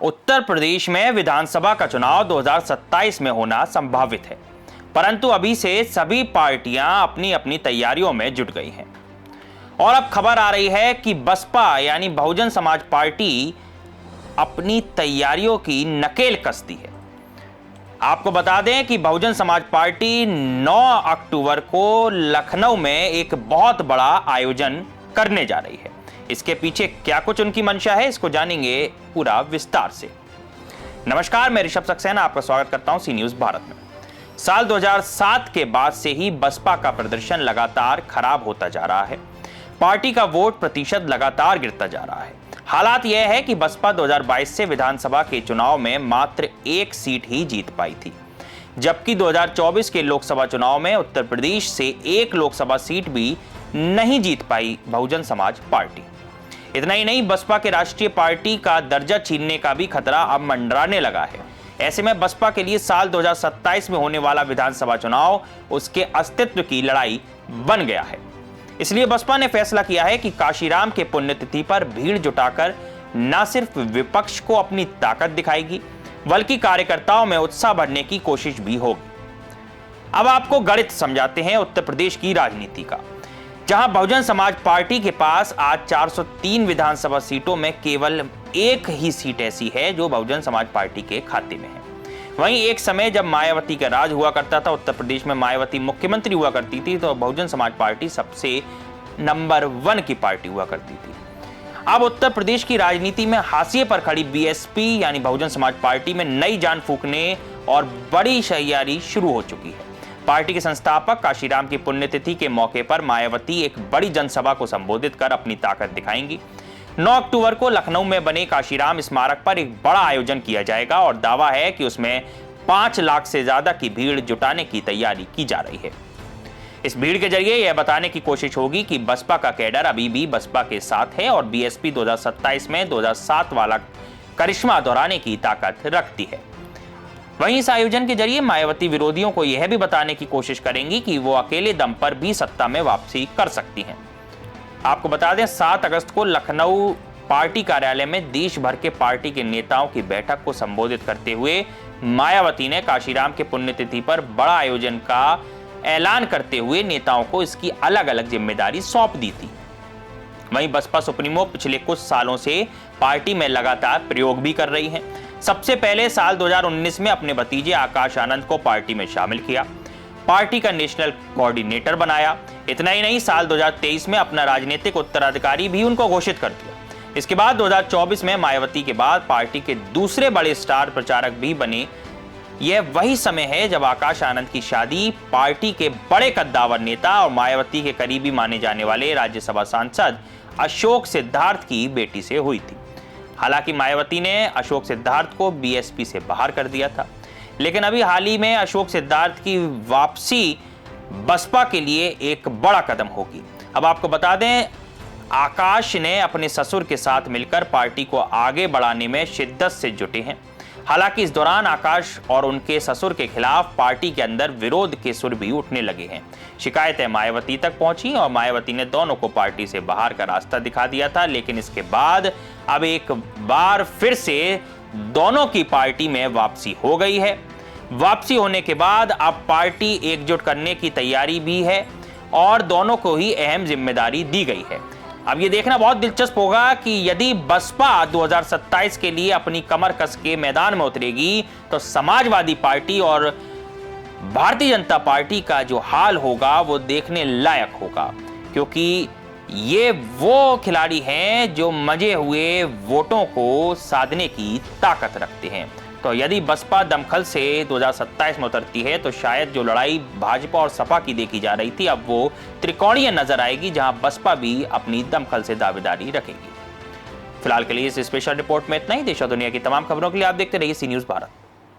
उत्तर प्रदेश में विधानसभा का चुनाव 2027 में होना संभावित है, परंतु अभी से सभी पार्टियां अपनी अपनी तैयारियों में जुट गई हैं। और अब खबर आ रही है कि बसपा यानी बहुजन समाज पार्टी अपनी तैयारियों की नकेल कसती है। आपको बता दें कि बहुजन समाज पार्टी 9 अक्टूबर को लखनऊ में एक बहुत बड़ा आयोजन करने जा रही है। इसके पीछे क्या कुछ उनकी मंशा है, इसको जानेंगे पूरा विस्तार से। नमस्कार, मैं ऋषभ सक्सेना आपका स्वागत करता हूं सी न्यूज भारत में। साल 2007 के बाद से ही बसपा का प्रदर्शन लगातार खराब होता जा रहा है। पार्टी का वोट प्रतिशत लगातार गिरता जा रहा है। हालात यह है कि बसपा 2022 से विधानसभा के चुनाव में मात्र 1 सीट ही जीत पाई थी, जबकि 2024 के लोकसभा चुनाव में उत्तर प्रदेश से 1 लोकसभा सीट भी नहीं जीत पाई बहुजन समाज पार्टी। इतना ही नहीं, बसपा के राष्ट्रीय पार्टी का दर्जा छीनने का भी खतरा अब मंडराने लगा है। ऐसे में बसपा के लिए साल 2027 में होने वाला विधानसभा चुनाव उसके अस्तित्व की लड़ाई बन गया है। इसलिए बसपा ने फैसला किया है कि काशीराम के पुण्यतिथि पर भीड़ जुटाकर न सिर्फ विपक्ष को अपनी ताकत दिखाएगी, बल्कि कार्यकर्ताओं में उत्साह भरने की कोशिश भी होगी। अब आपको गणित समझाते हैं उत्तर प्रदेश की राजनीति का, जहां बहुजन समाज पार्टी के पास आज 403 विधानसभा सीटों में केवल 1 ही सीट ऐसी है जो बहुजन समाज पार्टी के खाते में है। वहीं एक समय जब मायावती का राज हुआ करता था, उत्तर प्रदेश में मायावती मुख्यमंत्री हुआ करती थी, तो बहुजन समाज पार्टी सबसे नंबर 1 की पार्टी हुआ करती थी। अब उत्तर प्रदेश की राजनीति में हाशिए पर खड़ी बीएसपी यानी बहुजन समाज पार्टी में नई जान फूंकने और बड़ी तैयारी शुरू हो चुकी है। पार्टी के संस्थापक काशीराम की पुण्यतिथि के मौके पर मायावती एक बड़ी जनसभा को संबोधित कर अपनी ताकत दिखाएंगी। 9 अक्टूबर को लखनऊ में बने काशीराम स्मारक पर एक बड़ा आयोजन किया जाएगा और दावा है कि उसमें 5 लाख से ज्यादा की भीड़ जुटाने की तैयारी की जा रही है। इस भीड़ के जरिए यह बताने की कोशिश होगी कि बसपा का कैडर अभी भी बसपा के साथ है और बीएसपी 2027 में 2007 वाला करिश्मा दोहराने की ताकत रखती है। वहीं इस आयोजन के जरिए मायावती विरोधियों को यह भी बताने की कोशिश करेंगी कि वो अकेले दम पर भी सत्ता में वापसी कर सकती हैं। आपको बता दें, 7 अगस्त को लखनऊ पार्टी कार्यालय में देश भर के पार्टी के नेताओं की बैठक को संबोधित करते हुए मायावती ने काशीराम के पुण्यतिथि पर बड़ा आयोजन का ऐलान करते हुए नेताओं को इसकी अलग अलग जिम्मेदारी सौंप दी थी। वहीं बसपा सुप्रीमो पिछले कुछ सालों से पार्टी में लगातार प्रयोग भी कर रही है। सबसे पहले साल 2019 में अपने भतीजे आकाश आनंद को पार्टी में शामिल किया, पार्टी का नेशनल कोऑर्डिनेटर बनाया। इतना ही नहीं, साल 2023 में अपना राजनीतिक उत्तराधिकारी भी उनको घोषित कर दिया। इसके बाद 2024 में मायावती के बाद पार्टी के दूसरे बड़े स्टार प्रचारक भी बने। यह वही समय है जब आकाश आनंद की शादी पार्टी के बड़े कद्दावर नेता और मायावती के करीबी माने जाने वाले राज्यसभा सांसद अशोक सिद्धार्थ की बेटी से हुई थी। हालांकि मायावती ने अशोक सिद्धार्थ को बीएसपी से बाहर कर दिया था, लेकिन अभी हाल ही में अशोक सिद्धार्थ की वापसी बसपा के लिए एक बड़ा कदम होगी। अब आपको बता दें, आकाश ने अपने ससुर के साथ मिलकर पार्टी को आगे बढ़ाने में शिद्दत से जुटे हैं। हालांकि इस दौरान आकाश और उनके ससुर के खिलाफ पार्टी के अंदर विरोध के सुर भी उठने लगे हैं। शिकायतें मायावती तक पहुंची और मायावती ने दोनों को पार्टी से बाहर का रास्ता दिखा दिया था, लेकिन इसके बाद अब एक बार फिर से दोनों की पार्टी में वापसी हो गई है। वापसी होने के बाद अब पार्टी एकजुट करने की तैयारी भी है और दोनों को ही अहम जिम्मेदारी दी गई है। अब ये देखना बहुत दिलचस्प होगा कि यदि बसपा 2027 के लिए अपनी कमर कस के मैदान में उतरेगी तो समाजवादी पार्टी और भारतीय जनता पार्टी का जो हाल होगा वो देखने लायक होगा, क्योंकि ये वो खिलाड़ी हैं जो मजे हुए वोटों को साधने की ताकत रखते हैं। तो यदि बसपा दमखल से 2027 में उतरती है तो शायद जो लड़ाई भाजपा और सपा की देखी जा रही थी अब वो त्रिकोणीय नजर आएगी, जहां बसपा भी अपनी दमखल से दावेदारी रखेगी। फिलहाल के लिए इस स्पेशल रिपोर्ट में इतना ही। देश और दुनिया की तमाम खबरों के लिए आप देखते रहिए सी न्यूज भारत।